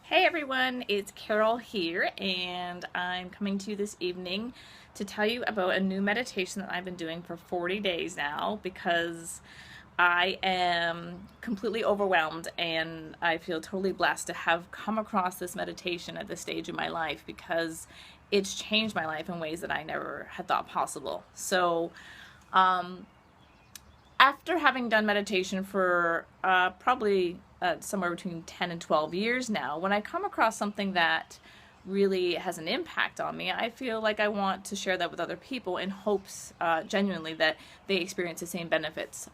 Hey everyone, it's Carol here, and I'm coming to you this evening to tell you about a new meditation that I've been doing for 40 days now because I am completely overwhelmed and I feel totally blessed to have come across this meditation at this stage in my life because it's changed my life in ways that I never had thought possible. Um, After having done meditation for probably somewhere between 10 and 12 years now, when I come across something that really has an impact on me, I feel like I want to share that with other people in hopes, genuinely, that they experience the same benefits.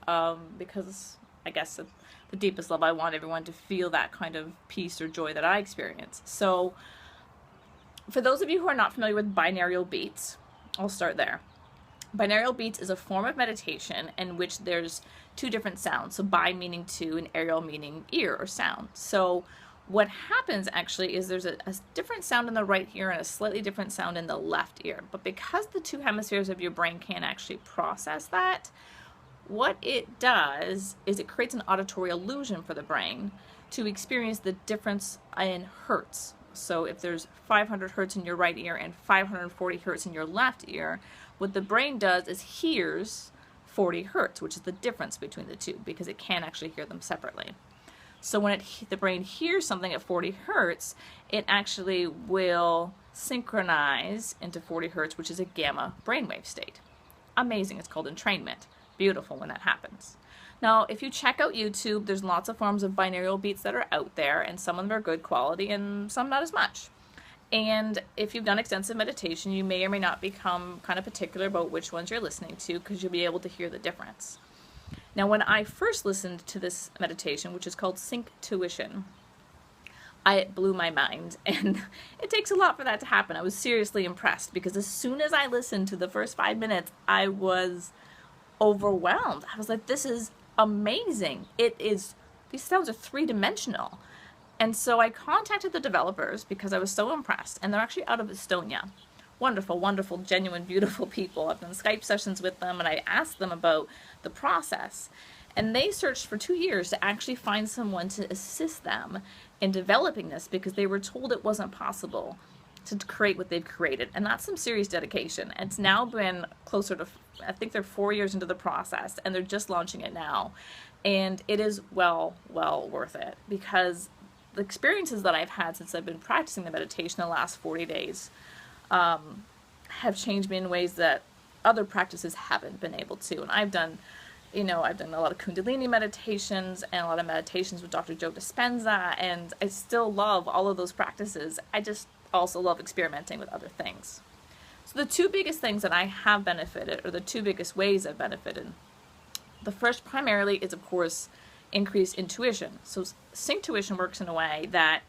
Because I guess at the deepest level, I want everyone to feel that kind of peace or joy that I experience. So, for those of you who are not familiar with binaural beats, I'll start there. Binaural beats is a form of meditation in which there's two different sounds. So bi meaning two and aural meaning ear or sound. So what happens actually is there's a different sound in the right ear and a slightly different sound in the left ear. But because the two hemispheres of your brain can't actually process that, what it does is it creates an auditory illusion for the brain to experience the difference in hertz. So if there's 500 hertz in your right ear and 540 hertz in your left ear, what the brain does is hears 40 hertz, which is the difference between the two because it can't actually hear them separately. So when the brain hears something at 40 hertz, it actually will synchronize into 40 hertz, which is a gamma brainwave state. Amazing. It's called entrainment. Beautiful when that happens. Now, if you check out YouTube, there's lots of forms of binaural beats that are out there, and some of them are good quality and some not as much. And if you've done extensive meditation, you may or may not become kind of particular about which ones you're listening to because you'll be able to hear the difference. Now, when I first listened to this meditation, which is called Synctuition, it blew my mind, and it takes a lot for that to happen. I was seriously impressed because as soon as I listened to the first 5 minutes, I was overwhelmed. I was like, this is amazing. These sounds are three-dimensional. And so I contacted the developers because I was so impressed, and they're actually out of Estonia. Wonderful, wonderful, genuine, beautiful people. I've done Skype sessions with them, and I asked them about the process. And they searched for 2 years to actually find someone to assist them in developing this because they were told it wasn't possible to create what they've created. And that's some serious dedication. It's now been closer to, I think they're 4 years into the process, and they're just launching it now. And it is well worth it because the experiences that I've had since I've been practicing the meditation the last 40 days have changed me in ways that other practices haven't been able to. And I've done a lot of Kundalini meditations and a lot of meditations with Dr. Joe Dispenza, and I still love all of those practices. I just also love experimenting with other things. So the two biggest things that I have benefited, or the two biggest ways I've benefited, the first primarily is, of course, increased intuition. So Synctuition works in a way that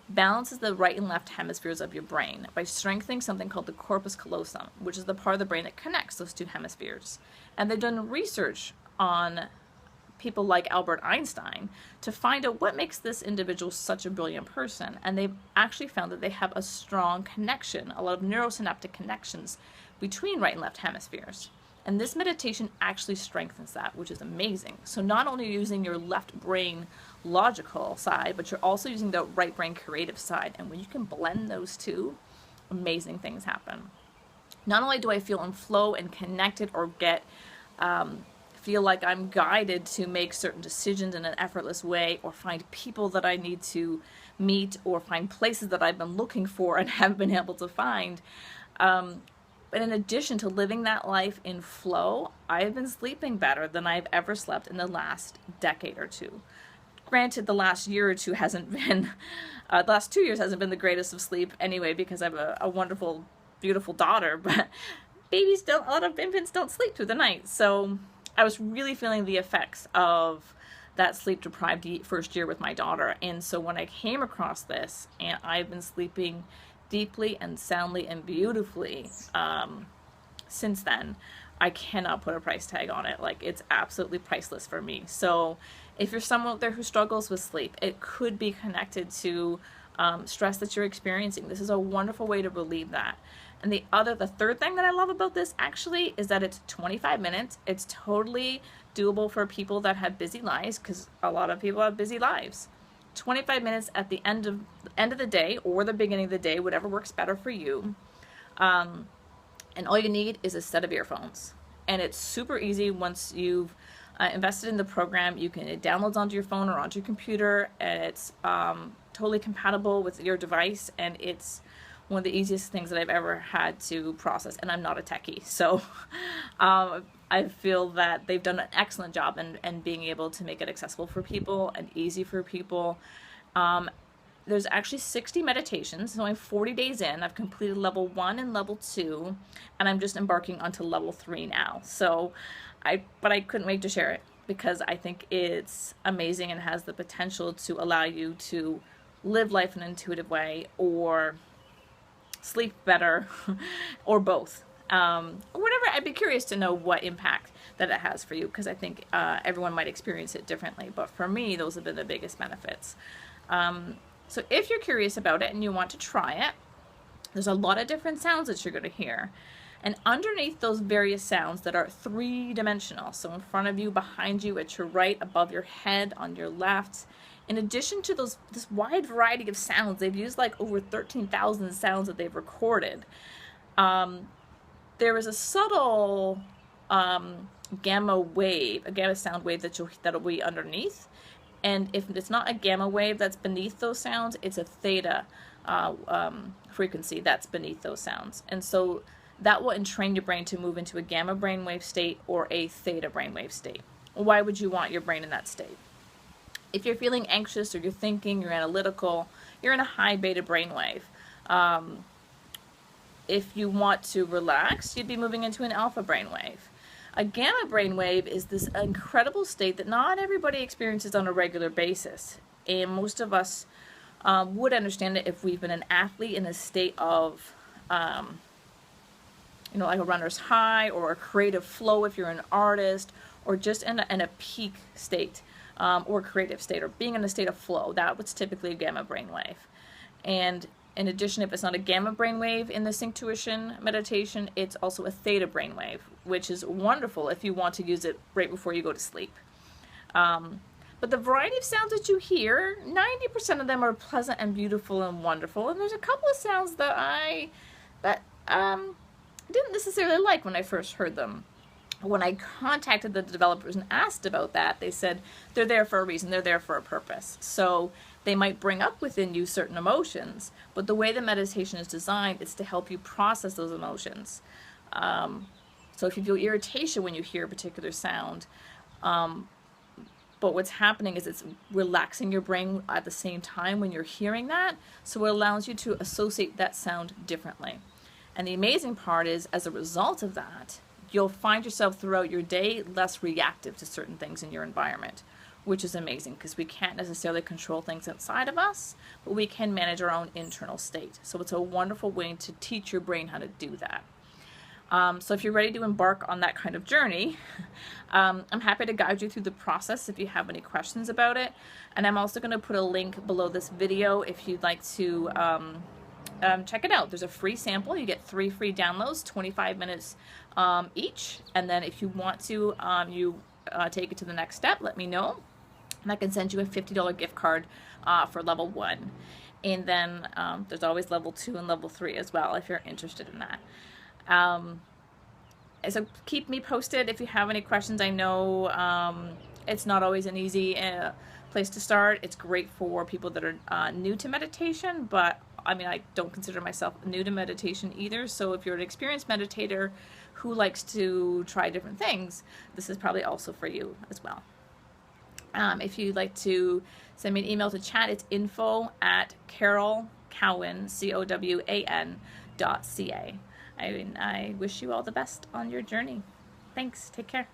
balances the right and left hemispheres of your brain by strengthening something called the corpus callosum, which is the part of the brain that connects those two hemispheres. And they've done research on people like Albert Einstein to find out what makes this individual such a brilliant person. And they've actually found that they have a strong connection, a lot of neurosynaptic connections between right and left hemispheres. And this meditation actually strengthens that, which is amazing. So not only using your left brain logical side, but you're also using the right brain creative side. And when you can blend those two, amazing things happen. Not only do I feel in flow and connected or feel like I'm guided to make certain decisions in an effortless way, or find people that I need to meet, or find places that I've been looking for and haven't been able to find. But in addition to living that life in flow, I've been sleeping better than I've ever slept in the last decade or two. Granted, the last year or two hasn't been, the last 2 years hasn't been the greatest of sleep anyway because I have a wonderful, beautiful daughter, but a lot of infants don't sleep through the night. So I was really feeling the effects of that sleep-deprived first year with my daughter. And so when I came across this, and I've been sleeping deeply and soundly and beautifully since then, I cannot put a price tag on it. Like, it's absolutely priceless for me. So if you're someone out there who struggles with sleep, it could be connected to stress that you're experiencing. This is a wonderful way to relieve that. And the third thing that I love about this actually is that it's 25 minutes. It's totally doable for people that have busy lives, because a lot of people have busy lives. 25 minutes at the end of the day or the beginning of the day, whatever works better for you. And all you need is a set of earphones. And it's super easy once you've invested in the program. It downloads onto your phone or onto your computer, and it's totally compatible with your device, and it's one of the easiest things that I've ever had to process, and I'm not a techie, so I feel that they've done an excellent job in being able to make it accessible for people and easy for people. There's actually 60 meditations, so I'm 40 days in. I've completed level 1 and level 2, and I'm just embarking onto level 3 now. So, but I couldn't wait to share it because I think it's amazing and has the potential to allow you to live life in an intuitive way, or sleep better, or both. Or whatever. I'd be curious to know what impact that it has for you, because I think everyone might experience it differently. But for me, those have been the biggest benefits. So if you're curious about it and you want to try it, there's a lot of different sounds that you're going to hear. And underneath those various sounds that are 3-dimensional, so in front of you, behind you, at your right, above your head, on your left, in addition to this wide variety of sounds, they've used like over 13,000 sounds that they've recorded. There is a subtle gamma sound wave that'll be underneath. And if it's not a gamma wave that's beneath those sounds, it's a theta frequency that's beneath those sounds. And so that will entrain your brain to move into a gamma brainwave state or a theta brainwave state. Why would you want your brain in that state? If you're feeling anxious, or you're thinking, you're analytical, you're in a high beta brainwave. If you want to relax, you'd be moving into an alpha brainwave. A gamma brainwave is this incredible state that not everybody experiences on a regular basis. And most of us would understand it if we've been an athlete in a state of, like a runner's high, or a creative flow if you're an artist, or just in a peak state, or creative state, or being in a state of flow. That was typically a gamma brainwave. And in addition, if it's not a gamma brainwave in the Synctuition meditation, it's also a theta brainwave, which is wonderful if you want to use it right before you go to sleep. But the variety of sounds that you hear, 90% of them are pleasant and beautiful and wonderful. And there's a couple of sounds that I didn't necessarily like when I first heard them. When I contacted the developers and asked about that, they said they're there for a reason, they're there for a purpose. So they might bring up within you certain emotions, but the way the meditation is designed is to help you process those emotions. So if you feel irritation when you hear a particular sound, but what's happening is it's relaxing your brain at the same time when you're hearing that, so it allows you to associate that sound differently. And the amazing part is, as a result of that, you'll find yourself throughout your day less reactive to certain things in your environment, which is amazing because we can't necessarily control things outside of us, but we can manage our own internal state. So it's a wonderful way to teach your brain how to do that. So if you're ready to embark on that kind of journey, I'm happy to guide you through the process if you have any questions about it. And I'm also going to put a link below this video if you'd like to check it out. There's a free sample. You get 3 free downloads, 25 minutes each. And then if you want to take it to the next step, let me know. And I can send you a $50 gift card for level 1. And then there's always level 2 and level 3 as well if you're interested in that. So keep me posted if you have any questions. I know it's not always an easy place to start. It's great for people that are new to meditation, but I mean, I don't consider myself new to meditation either. So if you're an experienced meditator who likes to try different things, this is probably also for you as well. If you'd like to send me an email to chat, it's info@carolcowan, COWAN.ca. I wish you all the best on your journey. Thanks. Take care.